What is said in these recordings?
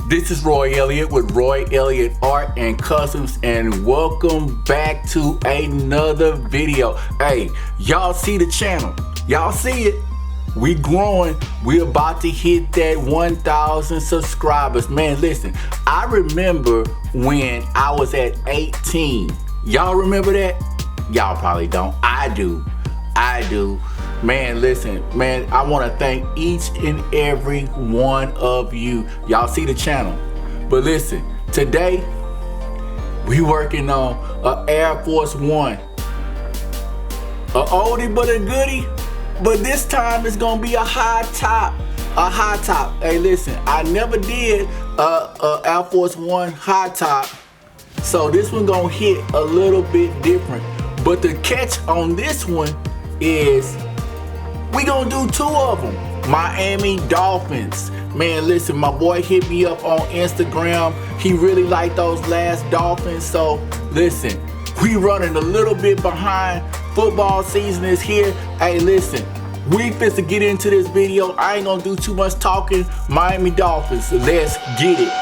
This is Roy Elliott with Roy Elliott Art and Customs, and welcome back to another video. Hey, y'all see the channel? Y'all see it? We growing. We about to hit that 1,000 subscribers. Man, listen, I remember when I was at 18. Y'all remember that? Y'all probably don't. I do. Man, listen, man, I want to thank each and every one of you. Y'all see the channel. But listen, today we working on a Air Force One. A oldie but a goodie. But this time it's gonna be a high top. Hey, listen, I never did a Air Force One high top. So this one gonna hit a little bit different. But the catch on this one is we gonna do two of them. Miami Dolphins. Man, listen, my boy hit me up on Instagram. He really liked those last Dolphins. So listen, we running a little bit behind. Football season is here. Hey, listen, we fit to get into this video. I ain't gonna do too much talking. Miami Dolphins, let's get it.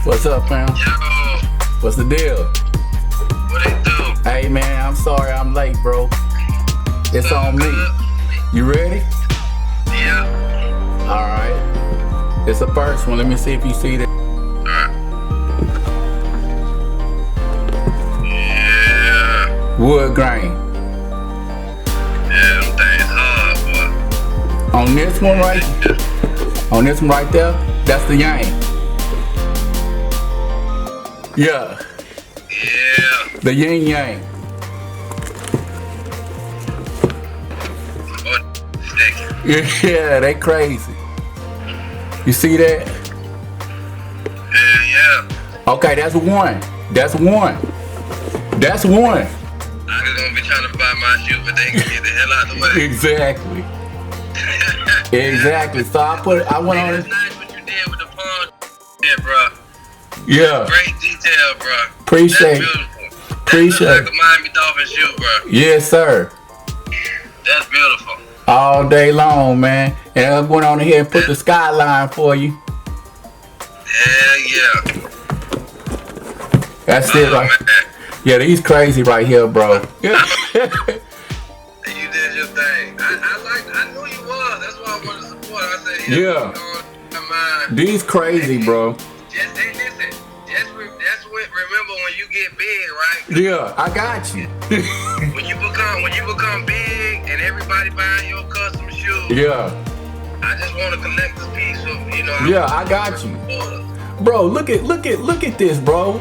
What's up, fam? Yo, What's the deal? what it do? Hey, man, I'm sorry I'm late, bro. It's on me. You ready? Yeah. All right. It's the first one. Let me see if you see that. Alright. Yeah. Wood grain. Yeah, them things hard, boy. On this one right there, that's the yang. Yeah. Yeah. The yin yang. Oh, sticky. Yeah, they crazy. You see that? Yeah. Okay, that's one. That's one. That's one. I was gonna be trying to buy my shoe, but they can get the hell out of the way. Exactly. Exactly. So I went on It's it. nice what you did with the pawn. Yeah, bro. Yeah. Great detail, bro. Appreciate it. That's beautiful. Appreciate That's it. like a Miami Dolphins shoe, bro. Yes, sir. That's beautiful. All day long, man. And I went on here and put the skyline for you. Hell yeah. That's it, right? Man. Yeah, these crazy right here, bro. Yeah. You did your thing. I knew you was. That's why I wanted to support. I said, Yeah. These crazy, bro. Just hey, listen. Remember when you get big, right? Yeah, I got you. When you become big and everybody buying your custom shoes. Yeah. I just want to collect this piece of, Yeah, I got you. Bro, look at this, bro.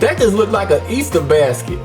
That just looked like an Easter basket.